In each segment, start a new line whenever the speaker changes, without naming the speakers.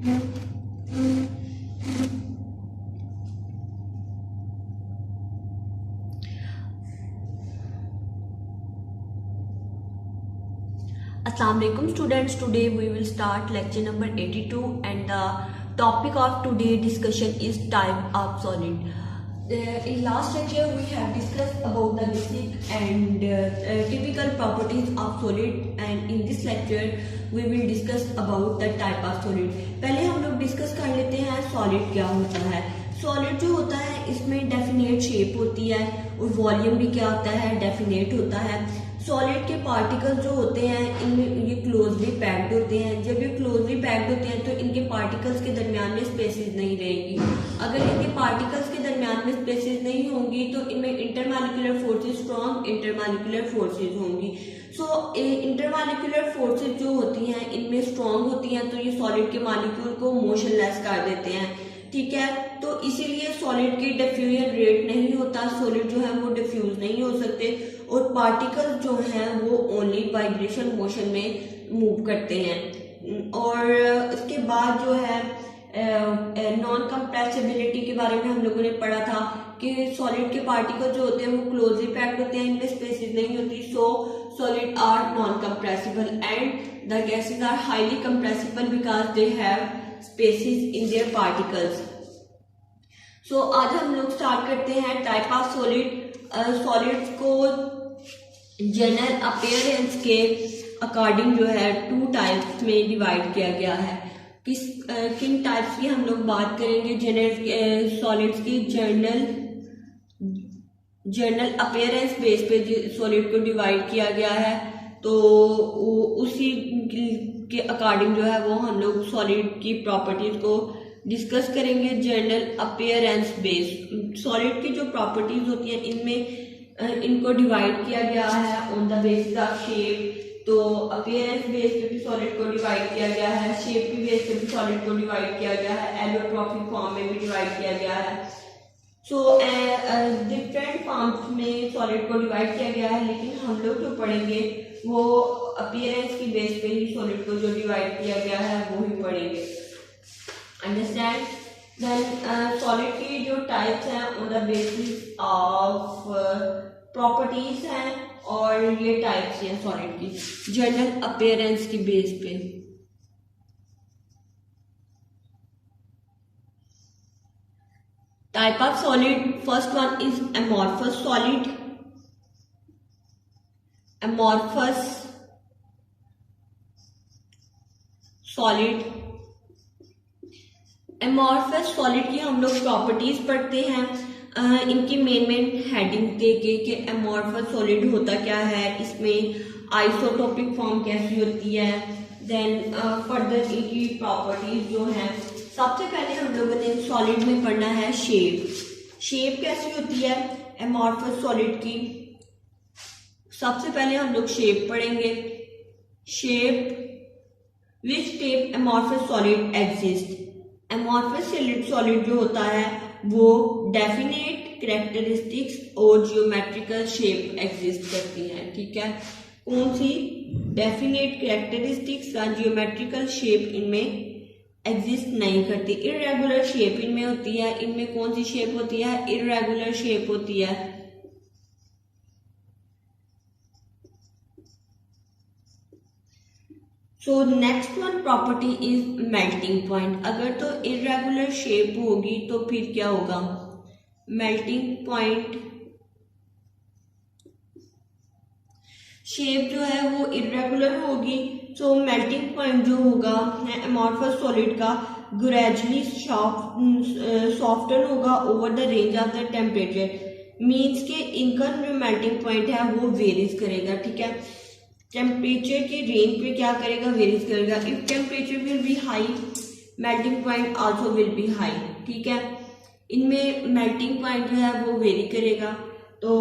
Assalamualaikum students, today we will start lecture number 82 and the topic of today's discussion is type of solid. In last lecture we have discussed about the basic and typical properties of solid, and in this lecture we will discuss about the type of solid. पहले हम लोग discuss कर लेते हैं solid क्या होता है। Solid जो होता है इसमें डेफिनेट शेप होती है और वॉल्यूम भी क्या होता है, डेफिनेट होता है। सॉलिड के पार्टिकल्स जो होते हैं इनमें ये क्लोजली पैक्ड होते हैं। जब ये क्लोजली पैक्ड होते हैं तो इनके पार्टिकल्स के दरमियान में स्पेसेस नहीं रहेंगी। अगर इनके पार्टिकल्स के दरमियान में स्पेसेस नहीं होंगी तो इनमें intermolecular forces, strong intermolecular forces होंगी। सो इंटरमॉलिक्यूलर फोर्सेस जो होती हैं इनमें स्ट्रॉन्ग होती हैं तो ये सॉलिड के मॉलिक्यूल को मोशनलेस कर देते हैं, ठीक है। तो इसीलिए सॉलिड की डिफ्यूजन रेट नहीं होता, सॉलिड जो है वो डिफ्यूज नहीं हो सकते और पार्टिकल्स जो हैं वो ओनली वाइब्रेशन मोशन में मूव करते हैं। और इसके बाद जो है नॉन कंप्रेसिबिलिटी के बारे में हम लोगों ने पढ़ा था कि सॉलिड के पार्टिकल जो होते हैं वो क्लोजली पैक्ड होते हैं, इनमें स्पेसेस नहीं होती। So solid are non compressible and the gases are highly compressible because they have spaces in their particles. So आज हम लोग स्टार्ट करते हैं टाइप ऑफ सॉलिड। सॉलिड्स को जनरल अपीयरेंस के अकॉर्डिंग जो है टू टाइप्स में डिवाइड किया गया है। किन टाइप्स की हम लोग बात करेंगे? जनरल सॉलिड्स की जनरल अपीयरेंस बेस पे सॉलिड को डिवाइड किया गया है, तो उसी के अकॉर्डिंग जो है वो हम लोग सॉलिड की प्रॉपर्टीज को डिस्कस करेंगे। जनरल अपीयरेंस बेस सॉलिड की जो प्रॉपर्टीज होती हैं इनमें इनको डिवाइड किया गया है on the basis of shape. तो अपीयरेंस बेस पे भी सॉलिड को डिवाइड किया गया है, शेप की बेस पे भी सॉलिड को डिवाइड किया गया है, एलोट्रॉपिक फॉर्म में भी डिवाइड किया गया है। सो डिफरेंट फॉर्म्स में सॉलिड को डिवाइड किया गया है, लेकिन हम लोग जो पढ़ेंगे वो अपीयरेंस की बेस पे ही सॉलिड को जो डिवाइड किया गया है वो ही पढ़ेंगे। अंडरस्टैंड? देन सॉलिड की जो टाइप्स हैं on the basis of properties हैं और ये टाइप्स हैं सॉलिड की जनरल अपीयरेंस की बेस पे। Type of solid, first one is amorphous solid. Amorphous solid, amorphous solid की हम लोग प्रॉपर्टीज पढ़ते हैं। इनकी मेन हेडिंग देके कि एमॉर्फस सॉलिड होता क्या है, इसमें आइसोटोपिक फॉर्म कैसी होती है, देन फर्दर इनकी प्रॉपर्टीज जो हैं। सबसे पहले हम लोगों ने सॉलिड में पढ़ना है शेप। शेप कैसी होती है एमॉर्फस सॉलिड की? सबसे पहले हम लोग शेप पढ़ेंगे। Shape, which shape amorphous solid exist. Amorphous solid जो होता है वो डेफिनेट कैरेक्टरिस्टिक्स और जियोमेट्रिकल शेप एग्जिस्ट करती हैं, ठीक है। कौन सी? डेफिनेट कैरेक्टरिस्टिक्स या जियोमेट्रिकल शेप इनमें एग्जिस्ट नहीं करती। इरेगुलर शेप इनमें होती है। इनमें कौन सी शेप होती है? इरेगुलर शेप होती है। So next one property is melting point. अगर तो इरेगुलर शेप होगी तो फिर क्या होगा? मेल्टिंग पॉइंट शेप जो है वो इरेगुलर होगी। सो मेल्टिंग पॉइंट जो होगा एमॉर्फस सॉलिड का ग्रेजुअली सॉफ्टन होगा over the range of the temperature. Means के इनका जो मेल्टिंग पॉइंट है वो वेरीज करेगा, ठीक है। टेम्परेचर के रेंज पे क्या करेगा? वेरीज करेगा। If temperature will be high, melting point also will be high, ठीक है। इनमें मेल्टिंग पॉइंट जो है वो वेरी करेगा। तो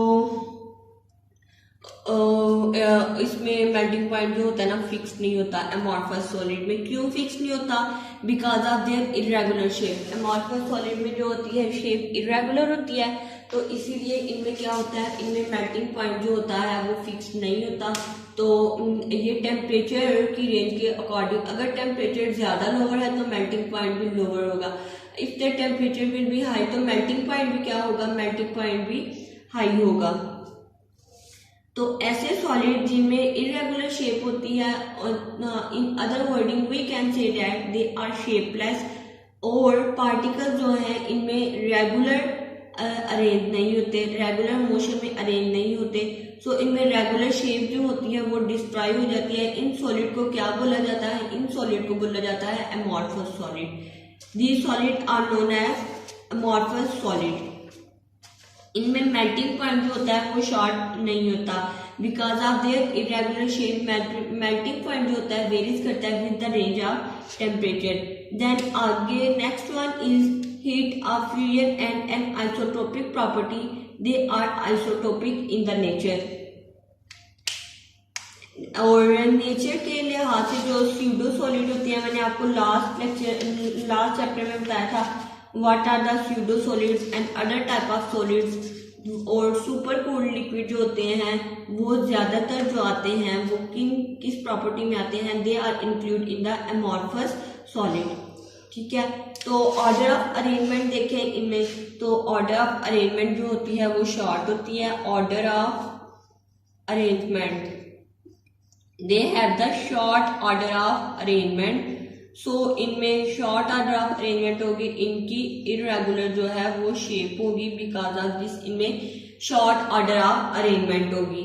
इसमें मेल्टिंग पॉइंट जो होता है ना फिक्स नहीं होता एमॉर्फस सॉलिड में। क्यों फिक्स नहीं होता? Because of their irregular shape. Amorphous solid में जो होती है शेप इरेगुलर होती है, तो इसीलिए इनमें क्या होता है, इनमें मेल्टिंग पॉइंट जो होता है वो फिक्स नहीं होता। तो ये टेम्परेचर की रेंज के अकॉर्डिंग, अगर टेम्परेचर ज़्यादा लोअर है तो मेल्टिंग पॉइंट भी लोअर होगा। If the temperature will be high तो मेल्टिंग पॉइंट भी क्या होगा, मेल्टिंग पॉइंट भी हाई होगा। तो ऐसे सॉलिड जिनमें इरेगुलर शेप होती है, in other wording we can say that they are shapeless, और पार्टिकल जो हैं इनमें रेगुलर अरेंज नहीं होते, रेगुलर मोशन में अरेंज नहीं होते। सो इनमें रेगुलर शेप जो होती है वो डिस्ट्रॉय हो जाती है। इन सॉलिड को क्या बोला जाता है, इन सॉलिड को बोला जाता है amorphous solid. These solid are known as amorphous solid. इनमें मेल्टिंग पॉइंट जो होता है वो शॉर्ट नहीं होता because of their irregular shape. Melting point जो होता है वेरीज करता है with the range of temperature. Then आगे next one is heat of fusion and an isotopic property, they are isotopic in the nature. और nature के लिहाज से जो स्यूडो सॉलिड होती है, मैंने आपको लास्ट चैप्टर में बताया था what are the pseudo solids and other type of solids. और सुपर कूल्ड लिक्विड जो होते हैं वो ज्यादातर जो आते हैं वो किस प्रॉपर्टी में आते हैं, they are include in the amorphous solid. ठीक है, तो ऑर्डर ऑफ अरेंजमेंट देखें इनमें, तो ऑर्डर ऑफ अरेंजमेंट जो होती है वो शॉर्ट होती है। Order of arrangement, they have the short order of arrangement. So इनमें शॉर्ट ऑर्डर ऑफ अरेंजमेंट होगी, इनकी इरेगुलर जो है वो शेप होगी बिकॉज ऑफ दिस इनमें शॉर्ट ऑर्डर ऑफ अरेंजमेंट होगी।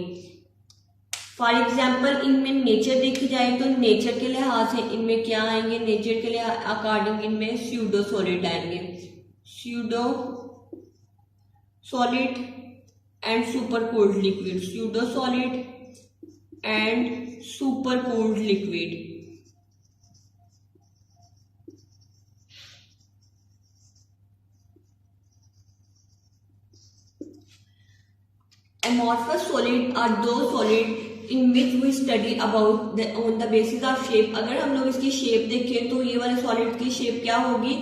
फॉर एग्जाम्पल इनमें नेचर देखी जाए तो नेचर के लिहाज से इनमें क्या आएंगे, नेचर के अकॉर्डिंग इनमें स्यूडो सॉलिड आएंगे, pseudo solid and super cooled liquid, pseudo solid and super cooled liquid. Amorphous solid are those solid in which we study about on the basis of shape। अगर हम लोग इसकी shape देखें तो ये वाले सॉलिड की शेप क्या होगी,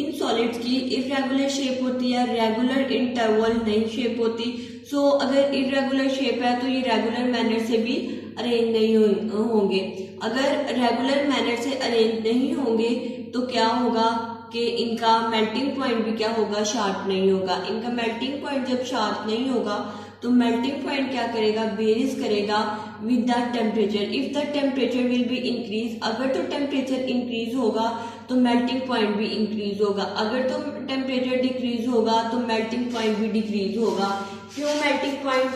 इन सॉलिड्स की इरेगुलर शेप होती है, रेगुलर इंटरवल नहीं शेप होती। सो अगर इरेगुलर शेप है तो ये रेगुलर मैनर से भी अरेंज नहीं होंगे। अगर रेगुलर मैनर से अरेंज नहीं होंगे तो क्या होगा कि इनका मेल्टिंग पॉइंट भी क्या होगा, शार्प नहीं होगा। इनका मेल्टिंग पॉइंट जब शार्प नहीं होगा तो मेल्टिंग पॉइंट क्या करेगा, वेरीज करेगा with the temperature. If the temperature will be increase, अगर तो टेम्परेचर इंक्रीज होगा तो मेल्टिंग पॉइंट भी इंक्रीज होगा, अगर तो टेम्परेचर डिक्रीज होगा तो मेल्टिंग पॉइंट भी डिक्रीज होगा। क्यों मेल्टिंग पॉइंट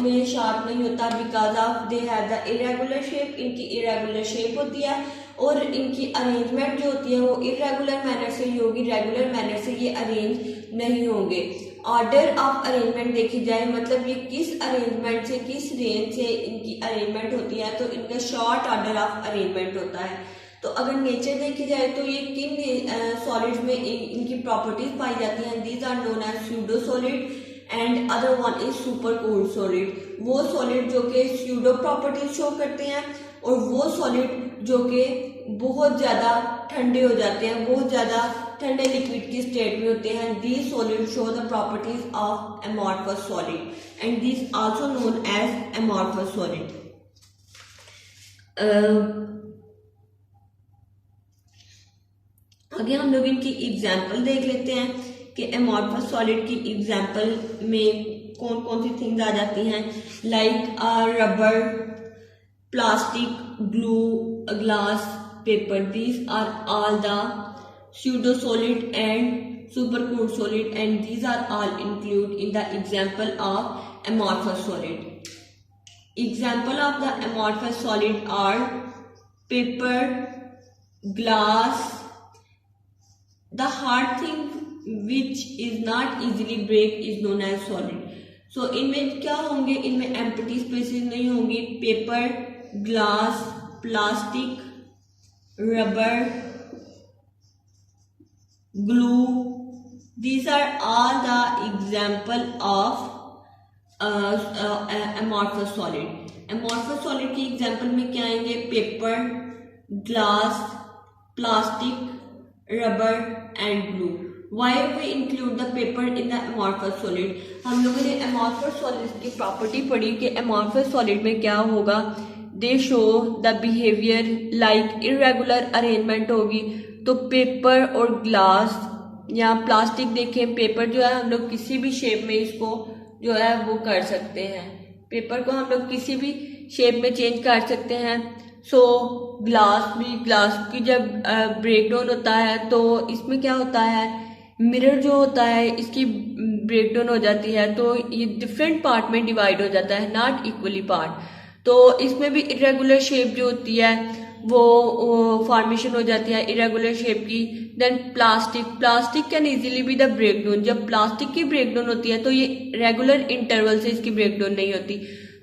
में शार्प नहीं होता, because of they have the irregular shape, इनकी इरेगुलर शेप होती है और इनकी अरेंजमेंट जो होती है वो इरेगुलर मैनर से ही होगी, रेगुलर मैनर से ये अरेंज नहीं होंगे। ऑर्डर ऑफ अरेंजमेंट देखी जाए मतलब ये किस अरेंजमेंट से, किस रेंज से इनकी अरेंजमेंट होती है, तो इनका शॉर्ट ऑर्डर ऑफ अरेंजमेंट होता है। तो अगर नेचर देखी जाए तो ये किन सॉलिड्स में इनकी प्रॉपर्टीज पाई जाती हैं, these are known as pseudo solid and other one is super cooled solid. वो सॉलिड जो कि स्यूडो प्रॉपर्टीज शो करते हैं और वो सॉलिड जो कि बहुत ज्यादा ठंडे हो जाते हैं, बहुत ज्यादा ठंडे लिक्विड की स्टेट में होते हैं। These solid show the properties of amorphous solid and these also known as amorphous solid. आगे हम लोग इनकी एग्जाम्पल देख लेते हैं कि अमॉर्फस सॉलिड की एग्जाम्पल में कौन कौन सी थिंग्स आ जाती हैं, like rubber, plastic, glue, glass, paper. These are all the pseudo solid and super cooled solid and these are all included in the example of amorphous solid. Example of the amorphous solid are paper, glass. The hard thing which is not easily break is known as solid. So इनमें क्या होंगे, इनमें empty spaces नहीं होंगी। Paper, glass, plastic, rubber, glue, these are all the example of amorphous solid. Amorphous solid की example में क्या आएंगे, paper, glass, plastic, rubber and glue. Why we include the paper in the amorphous solid? हम लोगों ने amorphous solid की property पढ़ी कि amorphous solid में क्या होगा दे show the behaviour like irregular arrangement होगी। तो पेपर और ग्लास या प्लास्टिक देखें, पेपर जो है हम लोग किसी भी शेप में इसको जो है वो कर सकते हैं, पेपर को हम लोग किसी भी शेप में चेंज कर सकते हैं। सो ग्लास भी, ग्लास की जब ब्रेक डाउन होता है तो इसमें क्या होता है, मिरर जो होता है इसकी ब्रेक डाउन हो जाती है, तो ये डिफरेंट पार्ट में डिवाइड हो जाता है, नॉट इक्वली पार्ट। तो इसमें भी इरेगुलर शेप जो होती है वो फॉर्मेशन हो जाती है इरेगुलर शेप की। Then plastic can easily be the break down. जब प्लास्टिक की ब्रेक डाउन होती है तो ये रेगुलर इंटरवल से इसकी ब्रेक डाउन नहीं होती।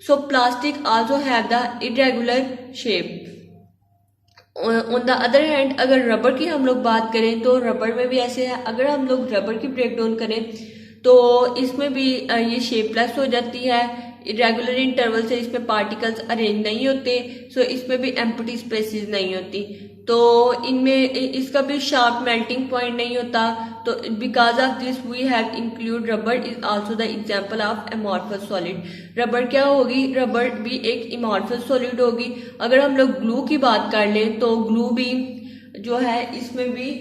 सो plastic also have the irregular shape. On the other hand अगर रबर की हम लोग बात करें तो रबर में भी ऐसे है, अगर हम लोग रबर की ब्रेक डाउन करें तो इसमें भी ये शेपलेस हो जाती है, इरेगुलर इंटरवल से इसमें पार्टिकल्स अरेंज नहीं होते, सो इसमें भी एम्प्टी स्पेसेस नहीं होती, तो इनमें इसका भी शार्प मेल्टिंग पॉइंट नहीं होता। तो because of this we have include rubber is also the example of amorphous solid. Rubber क्या होगी, रबर भी एक एमॉर्फस सॉलिड होगी। अगर हम लोग ग्लू की बात कर लें तो ग्लू भी जो है इसमें भी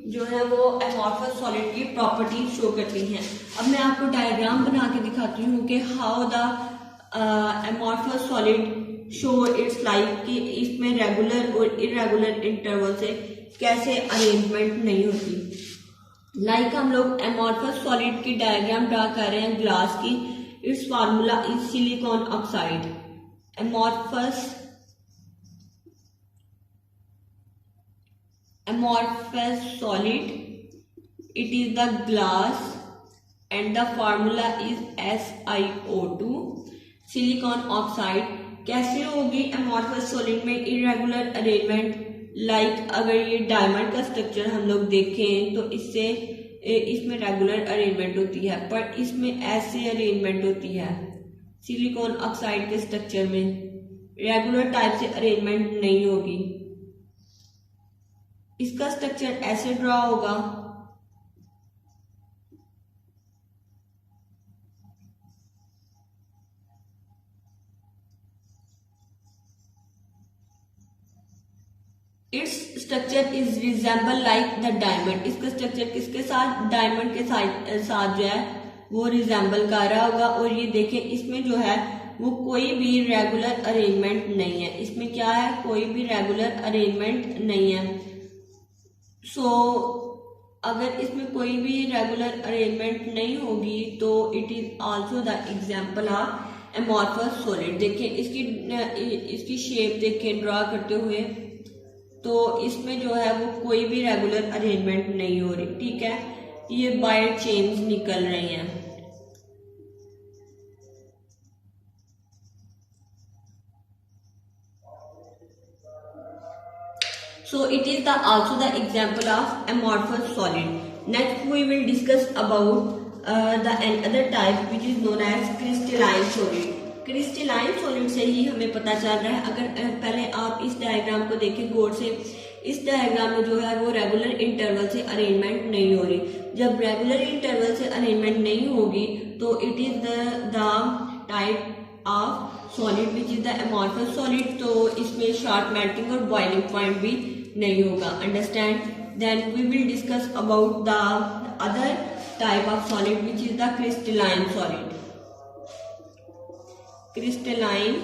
जो है वो एमॉर्फस सॉलिड की प्रॉपर्टी शो करती हैं। अब मैं आपको डायग्राम बना के दिखाती हूँ कि how the amorphous solid show it's like कि इसमें रेगुलर और इरेगुलर इंटरवल से कैसे अरेंजमेंट नहीं होती। लाइक हम लोग एमॉर्फस सॉलिड की डायग्राम ड्रा कर रहे हैं ग्लास की। It's formula is silicon oxide. amorphous solid, it is the glass and the formula is SiO2 silicon oxide। कैसे होगी amorphous solid में irregular arrangement, लाइक अगर ये डायमंड का स्ट्रक्चर हम लोग देखें तो इसमें रेगुलर अरेंजमेंट होती है, पर इसमें ऐसे अरेंजमेंट होती है। सिलिकॉन ऑक्साइड के स्ट्रक्चर में रेगुलर टाइप से अरेंजमेंट नहीं होगी, इसका स्ट्रक्चर ऐसे ड्रॉ होगा। Its structure is resemble like the diamond. इसका स्ट्रक्चर किसके साथ, डायमंड के साथ जो है वो रिजेंबल कर रहा होगा। और ये देखें इसमें जो है वो कोई भी रेगुलर अरेंजमेंट नहीं है, इसमें क्या है, कोई भी रेगुलर अरेंजमेंट नहीं है। सो अगर इसमें कोई भी रेगुलर अरेंजमेंट नहीं होगी तो it is also the example of amorphous solid. देखिए इसकी शेप देखिए ड्रॉ करते हुए, तो इसमें जो है वो कोई भी रेगुलर अरेंजमेंट नहीं हो रही, ठीक है, ये बाय चेन्स निकल रही हैं। So it is also the example of amorphous solid. Next we will discuss about the another type which is known as crystalline solid. Crystalline solid से ही हमें पता चल रहा है। अगर पहले आप इस डायग्राम को देखें गौर से, इस डायग्राम में जो है वो रेगुलर इंटरवल से अरेंजमेंट नहीं हो रही। जब रेगुलर इंटरवल से अरेंजमेंट नहीं होगी तो it is the type of solid which is the amorphous solid. तो इसमें शार्प मेल्टिंग और बॉइलिंग पॉइंट भी नहीं होगा, understand. Then we will discuss about the other type of solid which is the crystalline solid. Crystalline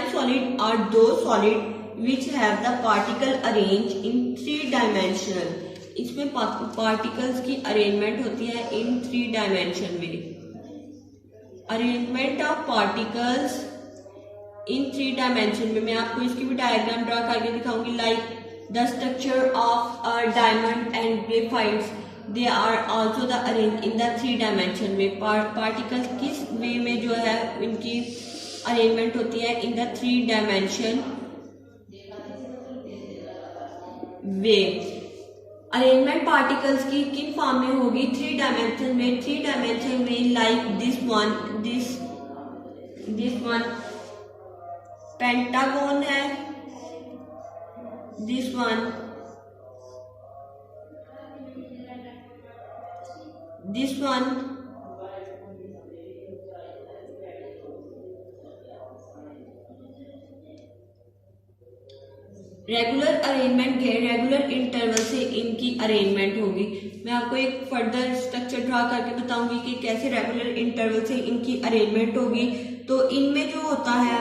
solid are those solid which have the particle arranged in 3-dimensional। इसमें particles की arrangement होती है in 3 dimension में। Arrangement of particles in 3 dimension में मैं आपको इसकी भी डायग्राम ड्रॉ करके दिखाऊंगी। Like the structure of diamond and graphites, they are also the arrange in the 3 dimension में। पार्टिकल्स किस वे में जो है इनकी अरेंजमेंट होती है in the 3 dimension way. Arrangement particles की किन फॉर्म में होगी, 3 डायमेंशन में। 3 डायमेंशन में लाइक दिस वन पेंटागन है, this one this one regular arrangement के रेगुलर इंटरवल से इनकी अरेंजमेंट होगी। मैं आपको एक फर्दर स्ट्रक्चर ड्रा करके बताऊंगी कि कैसे रेगुलर इंटरवल से इनकी अरेंजमेंट होगी। तो इनमें जो होता है,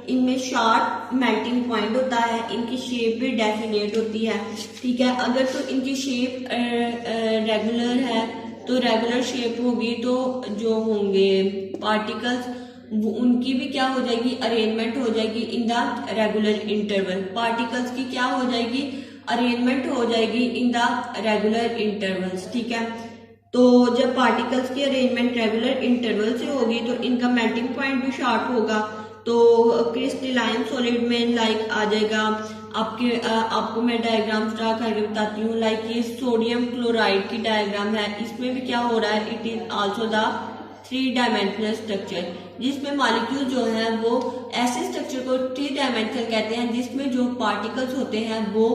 इनमें शार्प मेल्टिंग पॉइंट होता है, इनकी शेप भी डेफिनेट होती है, ठीक है। अगर तो इनकी शेप रेगुलर है तो रेगुलर शेप होगी, तो जो होंगे पार्टिकल्स उनकी भी क्या हो जाएगी, अरेंजमेंट हो जाएगी इन द रेगुलर इंटरवल। पार्टिकल्स की क्या हो जाएगी, अरेंजमेंट हो जाएगी इन द रेगुलर इंटरवल्स, ठीक है। तो जब पार्टिकल्स की अरेंजमेंट रेगुलर इंटरवल से होगी तो इनका मेल्टिंग पॉइंट भी शार्प होगा। तो क्रिस्टलाइन सॉलिड में लाइक आ जाएगा आपको मैं डायग्राम ड्रा करके बताती हूँ। लाइक ये सोडियम क्लोराइड की डायग्राम है, इसमें भी क्या हो रहा है, it is also the 3 dimensional structure, जिसमें मॉलिक्यूल जो है वो ऐसे स्ट्रक्चर को 3 डायमेंशनल कहते हैं जिसमें जो पार्टिकल्स होते हैं वो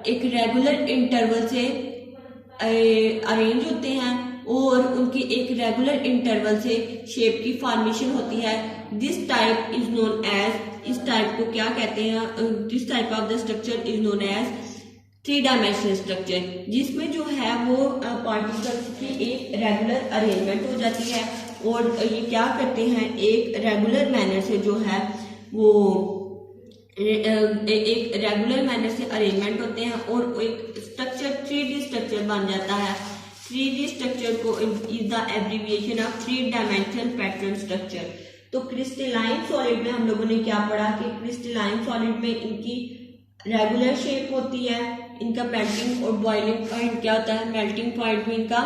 एक रेगुलर इंटरवल से अरेंज होते हैं और उनकी एक रेगुलर इंटरवल से शेप की फॉर्मेशन होती है। This type is known as, इस टाइप को क्या कहते हैं, this type of the structure is known as 3 dimensional structure, जिसमें जो है वो पार्टिकल्स की एक रेगुलर अरेंजमेंट हो जाती है और ये क्या करते हैं, एक रेगुलर मैनर से जो है वो एक रेगुलर मैनर से अरेंजमेंट होते हैं और एक स्ट्रक्चर 3D स्ट्रक्चर बन जाता है। 3D स्ट्रक्चर को is the abbreviation of 3 dimensional pattern structure. तो क्रिस्टलाइन सॉलिड में हम लोगों ने क्या पढ़ा कि क्रिस्टलाइन सॉलिड में इनकी रेगुलर शेप होती है, इनका मेल्टिंग और बॉइलिंग पॉइंट क्या होता है, मेल्टिंग पॉइंट भी इनका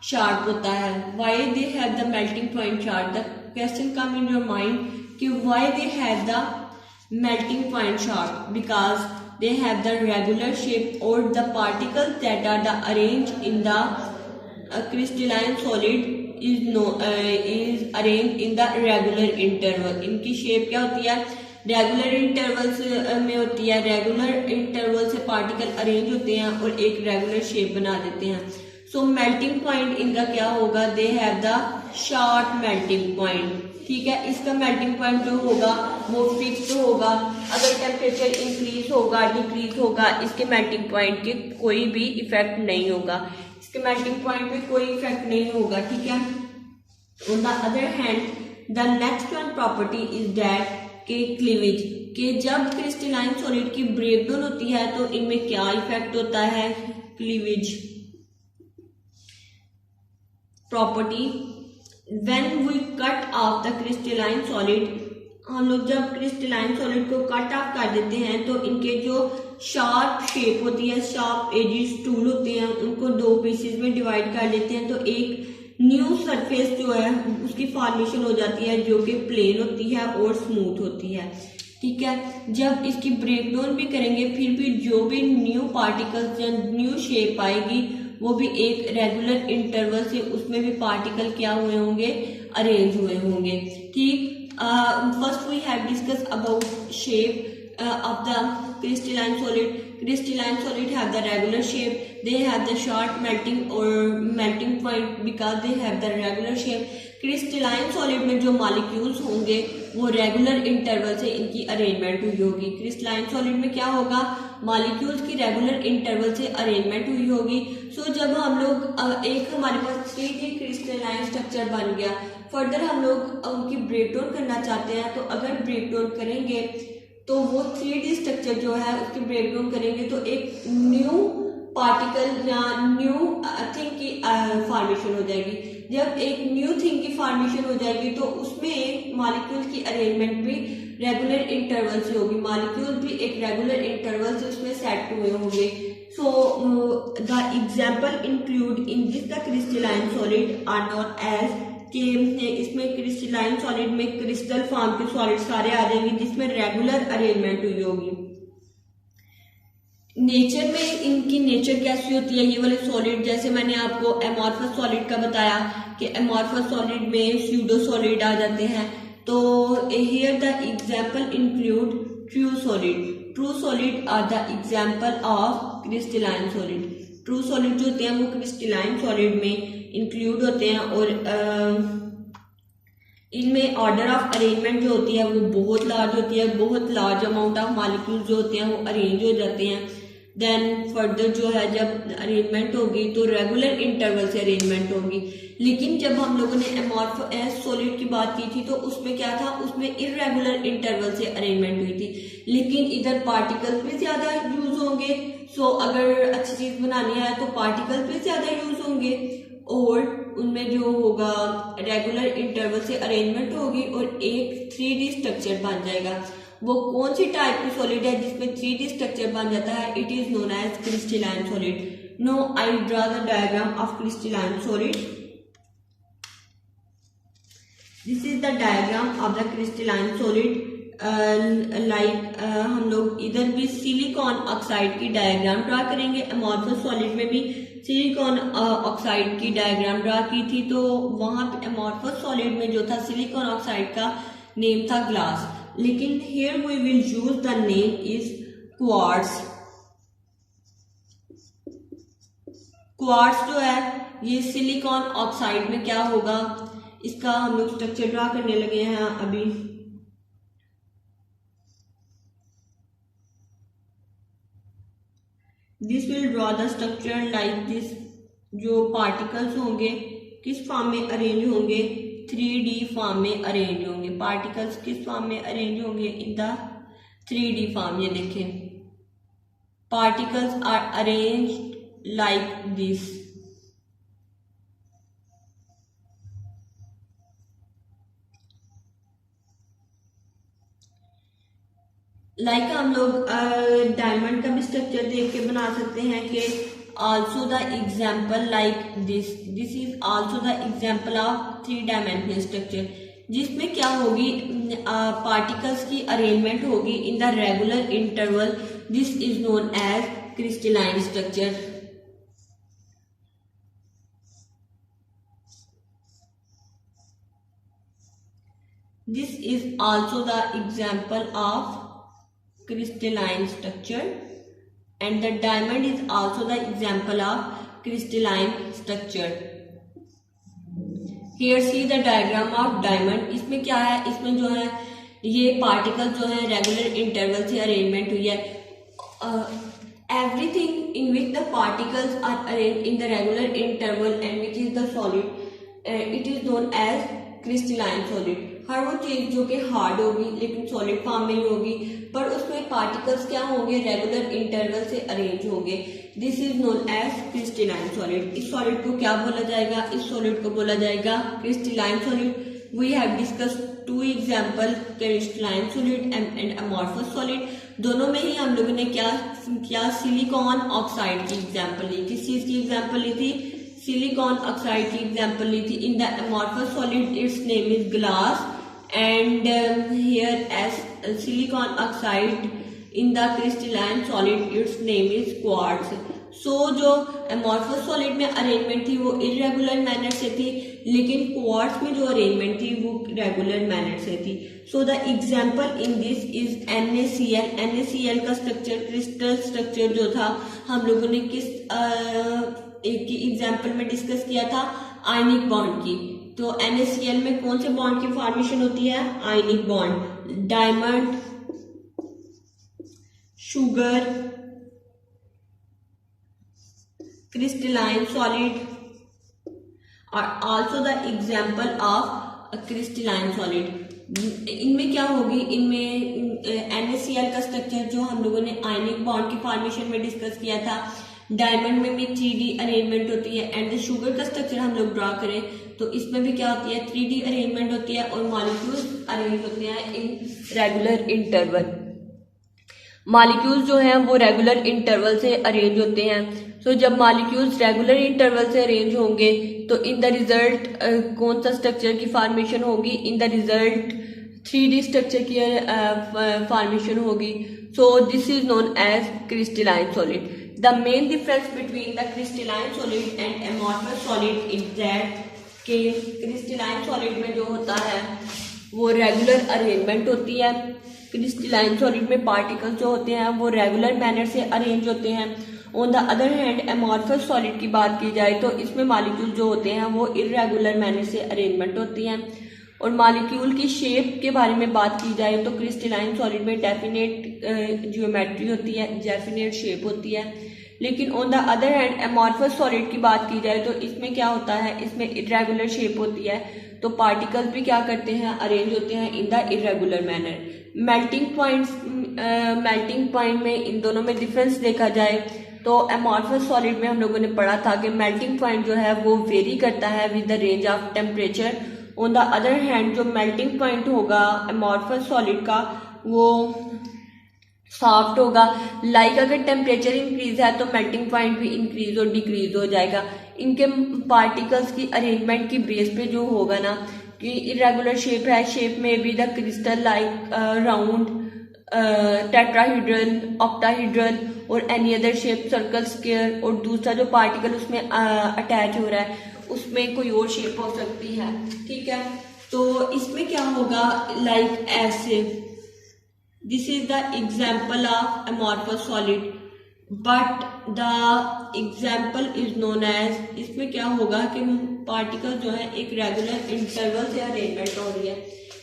शार्प होता है। Why they have the melting point sharp, the question come in your mind कि why they have the melting point sharp, because they have the regular shape और the particles that are the arrange in the crystalline solid is arranged in the regular interval। इनकी shape क्या होती है, regular intervals में होती है, regular interval से particle arrange होते हैं और एक रेगुलर शेप बना देते हैं। सो मेल्टिंग पॉइंट इनका क्या होगा, दे have the short melting point, ठीक है। इसका मेल्टिंग पॉइंट जो होगा वो फिक्स होगा, अगर टेम्परेचर इंक्रीज होगा डिक्रीज होगा इसके मेल्टिंग पॉइंट के कोई भी इफेक्ट नहीं होगा, इसके मेल्टिंग पॉइंट में कोई इफेक्ट नहीं होगा, ठीक है। On the other hand the next one property is that के क्लीवेज, के जब क्रिस्टलाइन सॉलिड की ब्रेकडाउन होती है तो इनमें क्या इफेक्ट होता है, cleavage property. When we cut off the crystalline solid, हम लोग जब क्रिस्टलाइन सॉलिड को कट ऑफ कर देते हैं तो इनके जो शार्प शेप होती है, शार्प एजेस टूल होते हैं, उनको 2 पीसेस में डिवाइड कर देते हैं तो एक न्यू सरफेस जो है उसकी फॉर्मेशन हो जाती है जो कि प्लेन होती है और स्मूथ होती है, ठीक है। जब इसकी ब्रेकडाउन भी करेंगे फिर भी जो भी न्यू पार्टिकल्स या न्यू शेप आएगी वो भी एक रेगुलर इंटरवल से उसमें भी पार्टिकल क्या हुए होंगे, अरेंज हुए होंगे, ठीक। First we have discuss about shape of the crystalline solid. Crystalline solid have the regular shape. They have the short melting or melting point because they have the regular shape. Crystalline solid में जो molecules होंगे वो regular interval से इनकी arrangement हुई होगी। Crystalline solid में क्या होगा, मॉलिक्यूल्स की रेगुलर इंटरवल से अरेंजमेंट हुई होगी। सो जब हम लोग एक हमारे पास 3D क्रिस्टलाइन स्ट्रक्चर बन गया, फर्दर हम लोग उनकी ब्रेकडाउन करना चाहते हैं तो अगर ब्रेकडाउन करेंगे तो वो 3D स्ट्रक्चर जो है उसकी ब्रेकडाउन करेंगे तो एक न्यू पार्टिकल या न्यू थिंग की फॉर्मेशन हो जाएगी। जब एक न्यू थिंग की फॉर्मेशन हो जाएगी तो उसमें मॉलिक्यूल की अरेंजमेंट भी रेगुलर इंटरवल से होगी, मॉलिक्यूल भी एक रेगुलर इंटरवल से उसमें सेट हुए होंगे। So the example include in this the crystalline solid are not as कि इसमें क्रिस्टलाइन सॉलिड में क्रिस्टल फॉर्म के सॉलिड सारे आ जाएंगे जिसमें रेगुलर अरेंजमेंट हुई होगी। नेचर में इनकी नेचर कैसी होती है, ये वाले सॉलिड, जैसे मैंने आपको एमॉर्फस सॉलिड का बताया कि एमॉर्फस सॉलिड में स्यूडो सॉलिड आ जाते हैं। तो here the example include true solid. True solid are the example of crystalline solid. True solid जो होते हैं वो क्रिस्टलाइन सॉलिड में इंक्लूड होते हैं और इनमें ऑर्डर ऑफ अरेंजमेंट जो होती है वो बहुत लार्ज होती है, बहुत लार्ज अमाउंट ऑफ मॉलिक्यूल्स जो होते हैं वो अरेंज हो जाते हैं। देन फर्दर जो है जब अरेंजमेंट होगी तो रेगुलर इंटरवल से अरेंजमेंट होगी। लेकिन जब हम लोगों ने अमॉर्फस सॉलिड की बात की थी तो उसमें क्या था, उसमें इरेगुलर इंटरवल से अरेंजमेंट हुई थी। लेकिन इधर पार्टिकल्स भी ज्यादा यूज होंगे, सो अगर अच्छी चीज बनानी है तो पार्टिकल्स भी ज्यादा यूज होंगे और उनमें जो होगा रेगुलर इंटरवल से अरेंजमेंट होगी और एक 3D स्ट्रक्चर बन जाएगा। वो कौन सी टाइप की सॉलिड है जिसमें 3D स्ट्रक्चर बन जाता है? It is known as crystalline solid. No I draw the diagram of crystalline solid. This is the diagram of the crystalline solid. हम लोग इधर भी सिलिकॉन ऑक्साइड की डायग्राम ड्रा करेंगे, अमॉर्फस सॉलिड में भी सिलिकॉन ऑक्साइड की डायग्राम ड्रा की थी। तो वहां पे अमॉर्फस सॉलिड में जो था सिलिकॉन ऑक्साइड का नेम था ग्लास, लेकिन here we will use the name is quartz। Quartz जो है ये सिलिकॉन ऑक्साइड में क्या होगा, इसका हम लोग स्ट्रक्चर ड्रा करने लगे हैं अभी। This will draw the structure like this. जो पार्टिकल्स होंगे किस फॉर्म में अरेंज होंगे? 3D फॉर्म में अरेंज होंगे। पार्टिकल्स किस फॉर्म में अरेंज होंगे? In the 3D form. ये देखें, particles are arranged like this. Like हम लोग डायमंड का भी स्ट्रक्चर देख के बना सकते हैं कि also the example like this is also the example of 3-dimensional structure, जिसमें क्या होगी पार्टिकल्स की अरेंजमेंट होगी in the regular interval. This is known as crystalline structure. This is also the example of crystalline structure and the diamond is also the example of crystalline structure. Here see the diagram of diamond। इसमें क्या है, इसमें जो है ये particle जो है regular interval से अरेंजमेंट हुई है। Everything in which the particles are arrange in the regular interval and which is the solid it is known as crystalline solid. हर वो चीज जो कि हार्ड होगी लेकिन सॉलिड फॉर्म में ही होगी, पर उसमें पार्टिकल्स क्या होंगे, रेगुलर इंटरवल से अरेंज होंगे। This is known as crystalline solid. इस सॉलिड को क्या बोला जाएगा? इस सॉलिड को बोला जाएगा crystalline solid. We have discussed 2 example, crystalline solid and amorphous solid. दोनों में ही हम लोगों ने क्या सिलिकॉन ऑक्साइड की एग्जाम्पल ली। किस चीज की एग्जाम्पल ली थी? सिलिकॉन ऑक्साइड की एग्जाम्पल ली थी। In the amorphous solid its name is glass and here as silicon oxide in the crystalline solid its name is quartz। so जो amorphous solid में अरेंजमेंट थी वो irregular मैनर से थी, लेकिन क्वार्ट्ज में जो अरेंजमेंट थी वो रेगुलर मैनर से थी। so the example in this is NaCl। NaCl का स्ट्रक्चर, क्रिस्टल स्ट्रक्चर जो था हम लोगों ने किस एक की एग्जाम्पल में डिस्कस किया था? आयनिक बॉन्ड की। तो NaCl में कौन से बॉन्ड की फॉर्मेशन होती है? Ionic bond. Diamond, sugar, crystalline solid are also the example of crystalline solid. इनमें क्या होगी, इनमें NaCl का स्ट्रक्चर जो हम लोगों ने आयनिक बॉन्ड की फॉर्मेशन में डिस्कस किया था। डायमंड में भी 3D अरेंजमेंट होती है एंड शुगर का स्ट्रक्चर हम लोग ड्रा करें तो इसमें भी क्या होती है? 3D अरेंजमेंट होती है और मॉलिक्यूल्स अरेंज होते हैं इन रेगुलर इंटरवल। मॉलिक्यूल्स जो हैं वो रेगुलर इंटरवल से अरेंज होते हैं। सो जब मॉलिक्यूल्स रेगुलर इंटरवल से अरेंज होंगे तो इन द रिजल्ट कौन सा स्ट्रक्चर की फॉर्मेशन होगी? In the result 3D structure की फॉर्मेशन होगी। So this is known as crystalline solid. The main difference between the crystalline solid and amorphous solid is that कि क्रिस्टलाइन सॉलिड में जो होता है वो रेगुलर अरेंजमेंट होती है। क्रिस्टलाइन सॉलिड में पार्टिकल्स जो होते हैं वो रेगुलर मैनर से अरेंज होते हैं। On the other hand amorphous solid की बात की जाए तो इसमें मॉलिक्यूल जो होते हैं वो इरेगुलर मैनर से अरेंजमेंट होती हैं। और मॉलिक्यूल की शेप के बारे में बात की जाए तो क्रिस्टलाइन सॉलिड में डेफिनेट ज्योमेट्री होती है, डेफिनेट शेप होती है। लेकिन on the other hand amorphous solid की बात की जाए तो इसमें क्या होता है, इसमें इरेगुलर शेप होती है। तो पार्टिकल्स भी क्या करते हैं, अरेंज होते हैं in the irregular manner. Melting point में इन दोनों में डिफरेंस देखा जाए तो एमॉर्फस सॉलिड में हम लोगों ने पढ़ा था कि मेल्टिंग पॉइंट जो है वो वेरी करता है with the range of temperature. On the other hand जो मेल्टिंग पॉइंट होगा एमॉर्फस सॉलिड का वो सॉफ्ट होगा। अगर टेम्परेचर इंक्रीज है तो मेल्टिंग पॉइंट भी इंक्रीज और डिक्रीज हो जाएगा। इनके पार्टिकल्स की अरेंजमेंट की बेस पे जो होगा ना कि इरेगुलर शेप है, शेप में भी the crystal like round, tetrahedral, octahedral और any other shape, circle, square. और दूसरा जो पार्टिकल उसमें अटैच हो रहा है उसमें कोई और शेप हो सकती है, ठीक है। तो इसमें क्या होगा, लाइक ऐसे, this is the example of amorphous solid but the example is known as, इसमें क्या होगा कि पार्टिकल जो है एक रेगुलर इंटरवल से अरेंजमेंट हो रही है,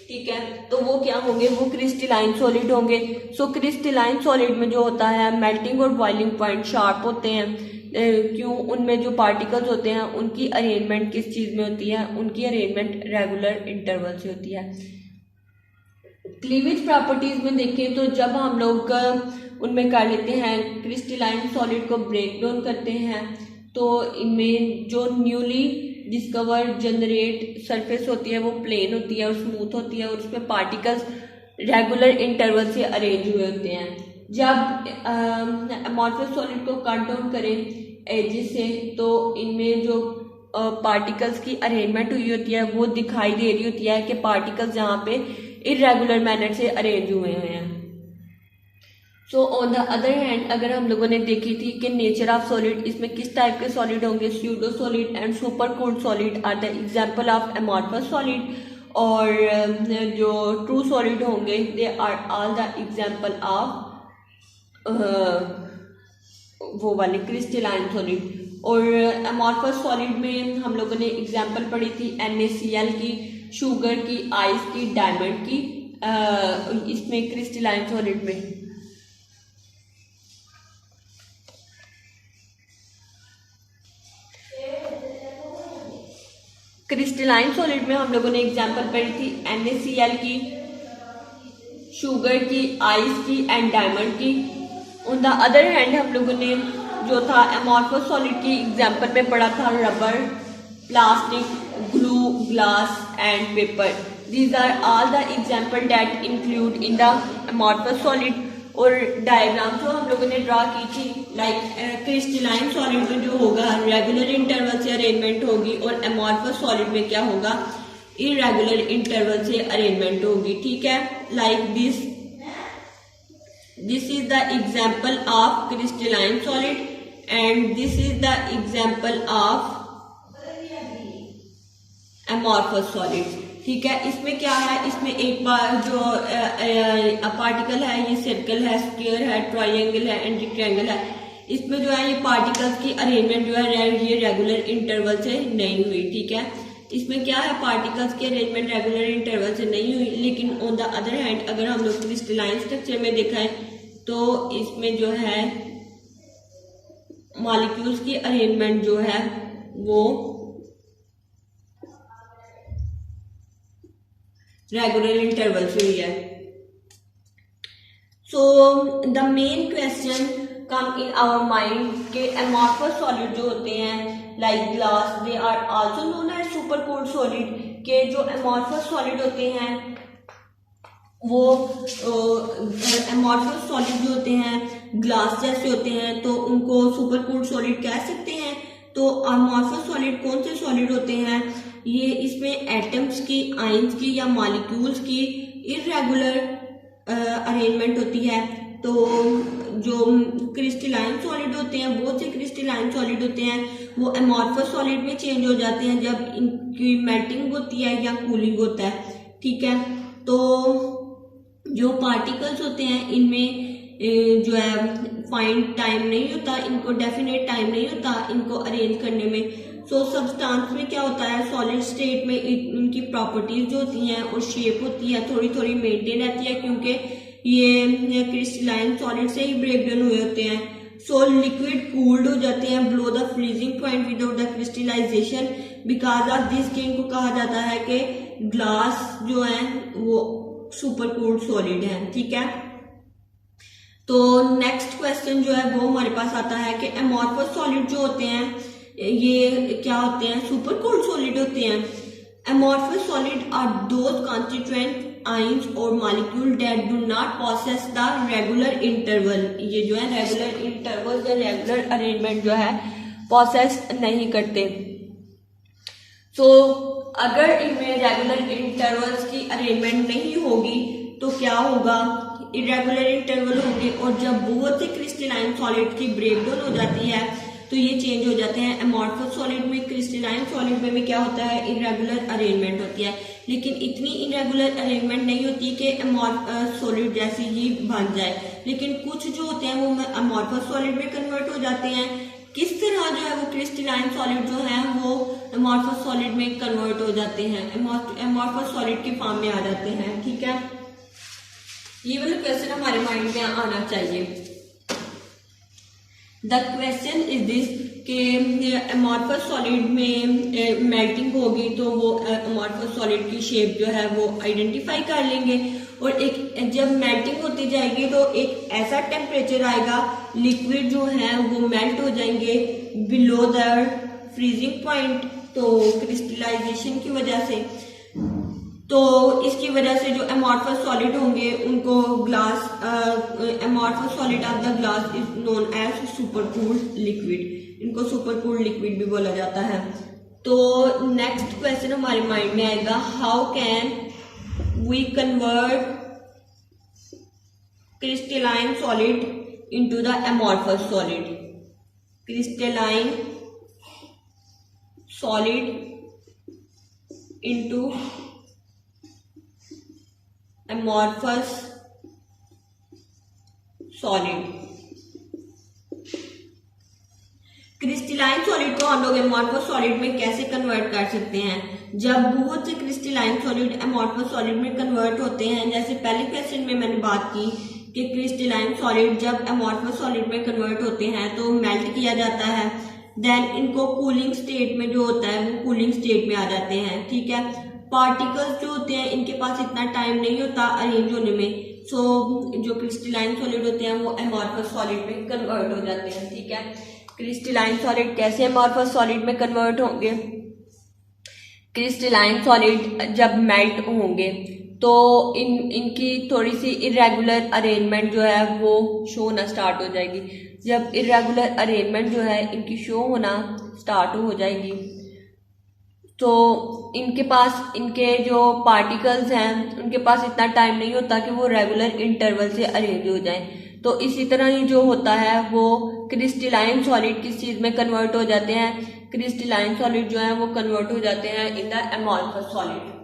ठीक है। तो वो क्या होंगे, वो क्रिस्टलाइन सॉलिड होंगे। सो क्रिस्टलाइन सॉलिड में जो होता है मेल्टिंग और बॉइलिंग पॉइंट शार्प होते हैं। क्यों, उनमें जो पार्टिकल्स होते हैं उनकी अरेंजमेंट किस चीज में होती है, उनकी अरेंजमेंट रेगुलर इंटरवल से होती है। क्लीवेज प्रॉपर्टीज में देखें तो जब हम लोग उनमें कर लेते हैं, क्रिस्टलाइन सॉलिड को ब्रेक डाउन करते हैं तो इनमें जो न्यूली डिस्कवर जनरेट सरफेस होती है वो प्लेन होती है और स्मूथ होती है और उसमें पार्टिकल्स रेगुलर इंटरवल से अरेंज हुए होते हैं। जब एमॉर्फस सॉलिड को कट डाउन करें एजेस से तो इनमें जो पार्टिकल्स की अरेंजमेंट हुई होती है वो दिखाई दे रही होती है कि पार्टिकल्स यहाँ पे इरेगुलर मैनर से अरेंज हुए हैं। So on the other hand अगर हम लोगों ने देखी थी कि नेचर ऑफ सॉलिड, इसमें किस टाइप के सॉलिड होंगे, pseudo solid and super cooled solid are the example of amorphous solid. और जो ट्रू सॉलिड होंगे they are all the example of वो वाले क्रिस्टलाइन सॉलिड। और एमॉर्फस सॉलिड में हम लोगों ने एग्जांपल पढ़ी थी NaCl की, शुगर की, आइस की, डायमंड की, इसमें क्रिस्टलाइन सॉलिड में। क्रिस्टलाइन सॉलिड में हम लोगों ने एग्जांपल पढ़ी थी NaCl की, शुगर की, आइस की एंड डायमंड की। ऑन द अदर हैंड हम लोगों ने जो था एमॉर्फस सॉलिड की एग्जांपल में पढ़ा था rubber, plastic, glue, glass and paper. These are all the example that include in the amorphous solid. और डायग्राम जो हम लोगों ने ड्रा की थी, लाइक क्रिस्टलाइन सॉलिड में जो होगा रेगुलर इंटरवल से अरेंजमेंट होगी और एमॉर्फस सॉलिड में क्या होगा, इरेगुलर इंटरवल से अरेंजमेंट होगी, ठीक है। Like this is the example of crystalline solid and this is the example of amorphous solid, ठीक है। इसमें क्या है, इसमें एक बार जो पार्टिकल है ये सर्कल है, स्क्वायर है, ट्रायंगल है एंड रेक्टेंगल है। इसमें जो है ये पार्टिकल्स की अरेंजमेंट जो है ये रेगुलर इंटरवल से नहीं हुई, ठीक है। इसमें क्या है, पार्टिकल्स की अरेंजमेंट रेगुलर इंटरवल से नहीं हुई। लेकिन ऑन द अदर हैंड अगर हम लोग क्रिस्टलाइन स्ट्रक्चर में देखा है तो इसमें जो है मॉलिक्यूल्स की अरेंजमेंट जो है वो रेगुलर इंटरवल से हुई है। So the main question come in our mind के एमॉर्फस सॉलिड जो होते हैं like glass, they are also known as super cooled solid. के जो एमॉर्फस सॉलिड होते हैं वो एमॉर्फस सॉलिड जो होते हैं ग्लास जैसे होते हैं तो उनको सुपर कूल्ड सॉलिड कह सकते हैं। तो एमॉर्फस सॉलिड कौन से सॉलिड होते हैं, ये इसमें एटम्स की, आयंस की या मॉलिक्यूल्स की इरेगुलर अरेंजमेंट होती है। तो जो क्रिस्टलाइन सॉलिड होते हैं, बहुत से क्रिस्टलाइन सॉलिड होते हैं वो एमॉर्फस सॉलिड में चेंज हो जाते हैं जब इनकी मेल्टिंग होती है या कूलिंग होता है, ठीक है। तो जो पार्टिकल्स होते हैं इनमें जो है फाइंड टाइम नहीं होता, इनको डेफिनेट टाइम नहीं होता इनको अरेंज करने में। सो सब्सटेंस में क्या होता है, सॉलिड स्टेट में इनकी प्रॉपर्टीज जो होती हैं और शेप होती है थोड़ी थोड़ी मेंटेन रहती है, क्योंकि ये क्रिस्टलाइन सॉलिड से ही ब्रेक डाउन हुए होते हैं। सो लिक्विड कूल्ड हो जाते हैं below the freezing point without the crystallization, because of this के इनको कहा जाता है कि ग्लास जो है वो सुपर कूल्ड सॉलिड है। ठीक है, तो नेक्स्ट क्वेश्चन जो है वो हमारे पास आता है कि एमॉर्फस सॉलिड जो होते हैं ये क्या होते हैं, सुपर कूल्ड सॉलिड होते हैं। Amorphous solid are those constituent ions और molecule that do not possess the regular interval, ये जो है रेगुलर इंटरवल या रेगुलर अरेंजमेंट जो है पोसेस नहीं करते। सो अगर इनमें रेगुलर इंटरवल्स की अरेंजमेंट नहीं होगी तो क्या होगा, इरेगुलर इंटरवल होंगे, और जब बहुत से क्रिस्टलाइन सॉलिड की ब्रेकडाउन हो जाती है तो ये चेंज हो जाते हैं एमॉर्फस सॉलिड में। क्रिस्टलाइन सॉलिड में भी क्या होता है, इरेगुलर अरेंजमेंट होती है, लेकिन इतनी इरेगुलर अरेंजमेंट नहीं होती कि एमॉर्फस सॉलिड जैसी ही बन जाए, लेकिन कुछ जो होते हैं वो एमॉर्फस सॉलिड में कन्वर्ट हो जाते हैं। किस तरह जो है वो क्रिस्टलाइन सॉलिड जो है वो एमॉर्फस सॉलिड में कन्वर्ट हो जाते हैं, एमॉर्फस सॉलिड के फॉर्म में आ जाते हैं। ठीक है, ये वाला क्वेश्चन हमारे माइंड में आना चाहिए। द क्वेश्चन इज दिस कि एमॉर्फस सॉलिड में मेल्टिंग होगी तो वो एमॉर्फस सॉलिड की शेप जो है वो आइडेंटिफाई कर लेंगे, और एक जब मेल्टिंग होती जाएगी तो एक ऐसा टेम्परेचर आएगा, लिक्विड जो है वो मेल्ट हो जाएंगे बिलो द फ्रीजिंग पॉइंट, तो क्रिस्टलाइजेशन की वजह से। तो इसकी वजह से जो एमॉर्फस सॉलिड होंगे उनको glass amorphous solid of the glass is known as super cooled liquid, इनको सुपर कूल्ड लिक्विड भी बोला जाता है। तो नेक्स्ट क्वेश्चन हमारे माइंड में आएगा, how can we convert crystalline solid into the amorphous solid, crystalline solid into amorphous solid. Crystalline solid को हम लोग एमॉर्फस सॉलिड में कैसे कन्वर्ट कर सकते हैं, जब बहुत से क्रिस्टलाइन सॉलिड एमॉर्फस सॉलिड में कन्वर्ट होते हैं, जैसे पहले क्वेश्चन में मैंने बात की कि क्रिस्टलाइन सॉलिड जब एमॉर्फस सॉलिड में कन्वर्ट होते हैं तो मेल्ट किया जाता है, देन इनको कूलिंग स्टेट में जो होता है वो कूलिंग स्टेट में आ जाते हैं। ठीक है, पार्टिकल्स जो होते हैं इनके पास इतना टाइम नहीं होता अरेंज होने में, सो जो क्रिस्टलाइन सॉलिड होते हैं वो एमॉर्फस सॉलिड में कन्वर्ट हो जाते हैं। ठीक है, क्रिस्टलाइन सॉलिड कैसे एमॉर्फस सॉलिड में कन्वर्ट होंगे, क्रिस्टलाइन सॉलिड जब मेल्ट होंगे तो इनकी थोड़ी सी इरेगुलर अरेंजमेंट जो है वो शो होना स्टार्ट हो जाएगी। जब इरेगुलर अरेंजमेंट जो है इनकी शो होना स्टार्ट हो जाएगी तो इनके पास इनके जो पार्टिकल्स हैं उनके पास इतना टाइम नहीं होता कि वो रेगुलर इंटरवल से अरेंज हो जाएं। तो इसी तरह ही जो होता है वो क्रिस्टलाइन सॉलिड किस चीज में कन्वर्ट हो जाते हैं, क्रिस्टलाइन सॉलिड जो है वो कन्वर्ट हो जाते हैं in the amorphous solid.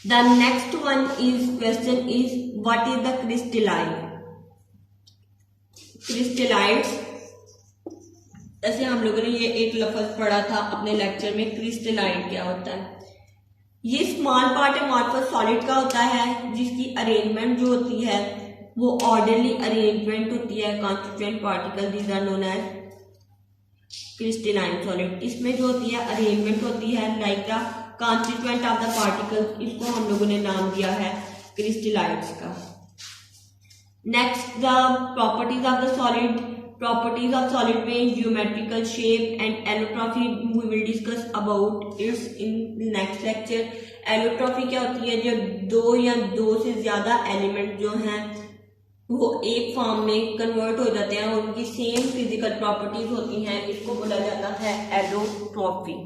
The next one is question is what is the crystalline, crystallites. ऐसे हम लोगों ने ये एक लफ्ज पढ़ा था अपने लेक्चर में, क्रिस्टलाइन क्या होता है। ये स्मॉल पार्ट एमॉर्फस सॉलिड का होता है जिसकी अरेंजमेंट जो होती है वो ऑर्डरली अरेंजमेंट होती है, constituent particle these are known as crystalline solid. इसमें जो होती है अरेंजमेंट होती है like the constituent of the particle, इसको हम लोगों ने नाम दिया है क्रिस्टलाइड्स का। Next the properties of the solid, properties of solid में geometrical shape and allotropy we will discuss about it in next lecture। allotropy क्या होती है, जब दो या दो से ज्यादा एलिमेंट जो हैं वो एक फॉर्म में कन्वर्ट हो जाते हैं और उनकी सेम फिजिकल प्रॉपर्टीज होती हैं, इसको बोला जाता है एलोट्रॉपी।